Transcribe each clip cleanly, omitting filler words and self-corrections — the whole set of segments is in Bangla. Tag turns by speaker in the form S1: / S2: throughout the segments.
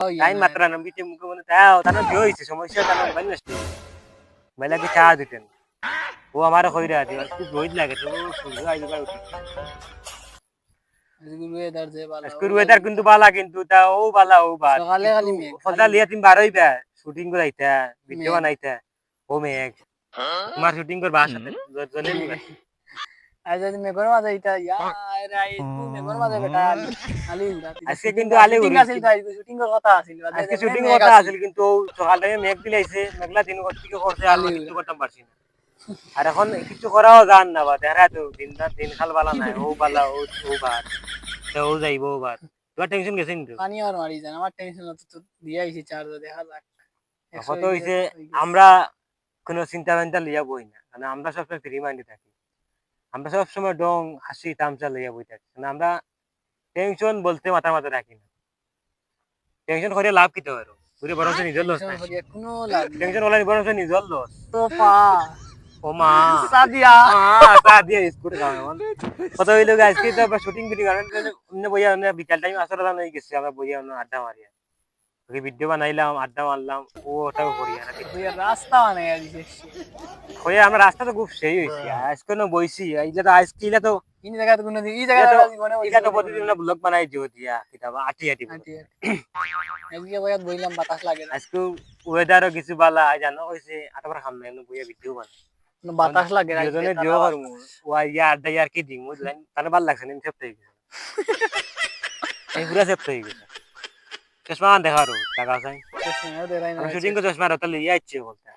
S1: টাইম মাত্রা না বিতে মুখে মনে তাও তার কি হইছে সমস্যা তার মোবাইল নষ্ট মোবাইল কি চা দিতেন ও আমারে কইরা দিও খুব রোজ লাগে তো সূর্য আইবে উঠি আজকের ওয়েদার কিন্তু বালা কিন্তু তা ও বালা ও বাদ
S2: সকালে খালি মেঘ
S1: ফজা লিয়া তুমি বারইবা শুটিং করাইতা ভিডিও বানাইতা ও মেঘ তোমার শুটিং করবা সাথে জনে নি
S2: আজ মেঘর মাঝে এটা রাই মেঘর মাঝে বেটা আলি
S1: আজকে কিন্তু আলে
S2: শুটিং আছিল গাইজ শুটিং এর কথা আছিল
S1: আজকে শুটিং কথা আছিল কিন্তু সকাল টাইমে মেঘ দিলাইছে মেঘলা দিন থেকে করতে আর কিছু করতে পারছি না আর এখন কিছু করাও জান না বা দেখা তো দিন খাল বালা নাই ও বালা ও বাদ তো ও যাইবো বাদ তোমার টেনশন গেছে কিন্তু
S2: পানি আর মারি জান আমার টেনশন তো দিয়ে আইছি চার্জ দেখা যাক
S1: কত হইছে আমরা কোনো চিন্তা ভাবনা লিয়া বই না মানে আমরা সবসময় ফ্রি মাইন্ডে থাকি আমরা সবসময় ডং হাসি তামসা লইয়া বই থাকি মানে আমরা টেনশন বলতে মাথা মাথা রাখি না টেনশন করে লাভ কি তো আর পুরো বরং নিজের লস নাই
S2: কোনো লাভ
S1: টেনশন হলে বরং নিজের লস
S2: তো পা
S1: ও মা
S2: সাদিয়া
S1: সাদিয়া স্কুট গান কত হইলো আজকে তো শুটিং ভিডিও গান অন্য বইয়া অন্য বিকাল টাইম আসলে দান হয়ে গেছে আমরা বইয়া অন্য আড্ডা মারিয়া ওকে ভিডিও বানাইলাম আড্ডা মারলাম ও ওটাও করিয়া নাকি
S2: রাস্তা বানাই দিছে
S1: হয়ে আমরা রাস্তা তো খুব সেই হইছি আজকে না বইছি এই যে আজকে ইলা তো
S2: ইনি জায়গা কোনো এই জায়গা জীবনে
S1: এটা তো প্রতিদিন না ব্লগ বানাই দিও দিয়া কিতাব আটি আজকে
S2: বইয়া বইলাম বাতাস লাগে
S1: আজকে ওয়েদারও কিছু বালা জানো কইছে আটাবার খাম না বইয়া ভিডিও বানাই
S2: বাতাস লাগে
S1: দুজনে দিও করমু ওয়া ইয়া আড্ডা ইয়ার কি দিমু বুঝলেন তাহলে ভালো লাগছে না সেপ্ট হয়ে গেছে এই পুরা সেপ্ট হয়ে গেছে চশমা দেখারো টাকা চাই আমি শুটিং করে চশমা রাখতে লিয়ে আইছি বলতে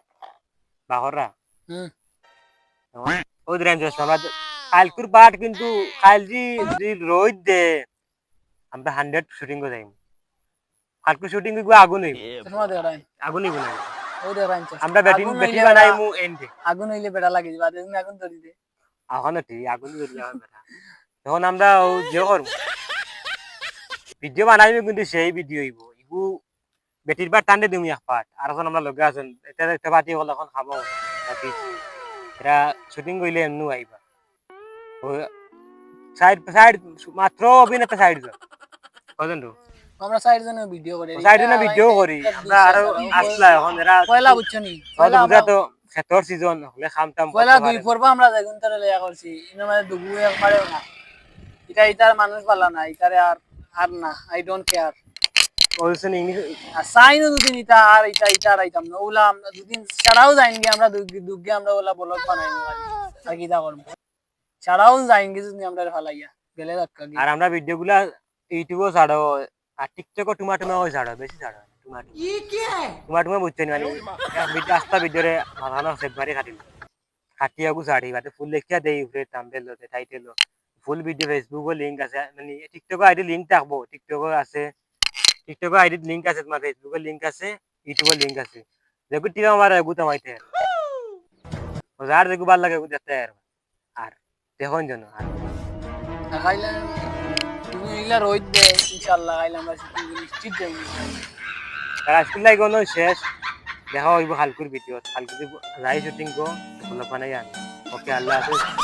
S1: বাহরা ও দিরান চশমা কালকুর বাট কিন্তু কালজি যদি রোদ দে আমরা 100 শুটিং করে যাইম কালকুর শুটিং গো আগুন হইব
S2: চশমা দেখাই
S1: আগুন হইব না
S2: ওই দেখাই
S1: আমরা ব্যাটিং বানাইমু এন্ডে
S2: আগুন হইলে বেটা লাগে যাবে তুমি আগুন ধরি দে
S1: এখন ঠিক আগুন ধরি আমার বেটা তখন আমরা ও যে করব ভিডিও বানাইবে কিন্তু সেই ভিডিও হইব ইগু বেটির বার টান্ডে দিমু এক পাট আর এখন আমরা লগে আছেন এটা পাতি হল এখন খাবো রাতি এরা শুটিং কইলে এমনু আইবা ও সাইড মাত্র অভিনেতা সাইড জন কজন তো
S2: আমরা সাইড জনে ভিডিও করি
S1: আমরা আরো আসলা এখন এরা
S2: পয়লা বুঝছনি
S1: পয়লা বুঝা তো খেতর সিজন হলে খামতাম
S2: পয়লা দুই পর্ব আমরা যাগুন তারে লয়া করছি ইনো মানে দুগু একবারে না এটার মানুষ ভালো না এটারে আর না আই ডোন্ট কেয়ার
S1: বলছেন ইংলিশ
S2: সাইনো দুদিন এটা আর এটা রাইতাম না ওলা আমরা দুদিন ছাড়াও যাইনি আমরা দুগে আমরা ওলা ব্লগ বানাইমু আর কি দা করব ছাড়াও যাইনি যদি আমরা ভালাইয়া গেলে ধাক্কা
S1: আর আমরা ভিডিওগুলা ইউটিউবে ছাড়ো আর টিকটকে টুমাটুমা ওই ছাড়ো বেশি ছাড়ো টুমাটু
S2: ये क्या है
S1: টুমাটুমা বুঝছেন মানে ভিডিও আস্তা ভিডিওরে মাথানো সেভারে কাটিল কাটিয়াগু ছাড়ি বাতে ফুল লেখিয়া দেই উপরে থাম্বনেল লতে টাইটেল ফুল ভিডিও ফেসবুকে লিংক আছে মানে টিকটকে আইডি লিংক থাকবো টিকটকে আছে টিকটকে আইডি লিংক আছে তোমার ফেসবুকে লিংক আছে ইউটিউবে লিংক আছে দেখো টিকা আমার এগু তামাইতে যার দেখো ভালো লাগে এগু দেখতে আর দেখুন জন আর
S2: খাইলা তুমি ইলা রোজ দে ইনশাআল্লাহ খাইলা আমরা নিশ্চিত যাই
S1: আর আজকে লাইক কোনো শেষ দেখা হইব হালকুর ভিডিও হালকুর যাই শুটিং গো ভালো বানাই আন ওকে আল্লাহ হাফেজ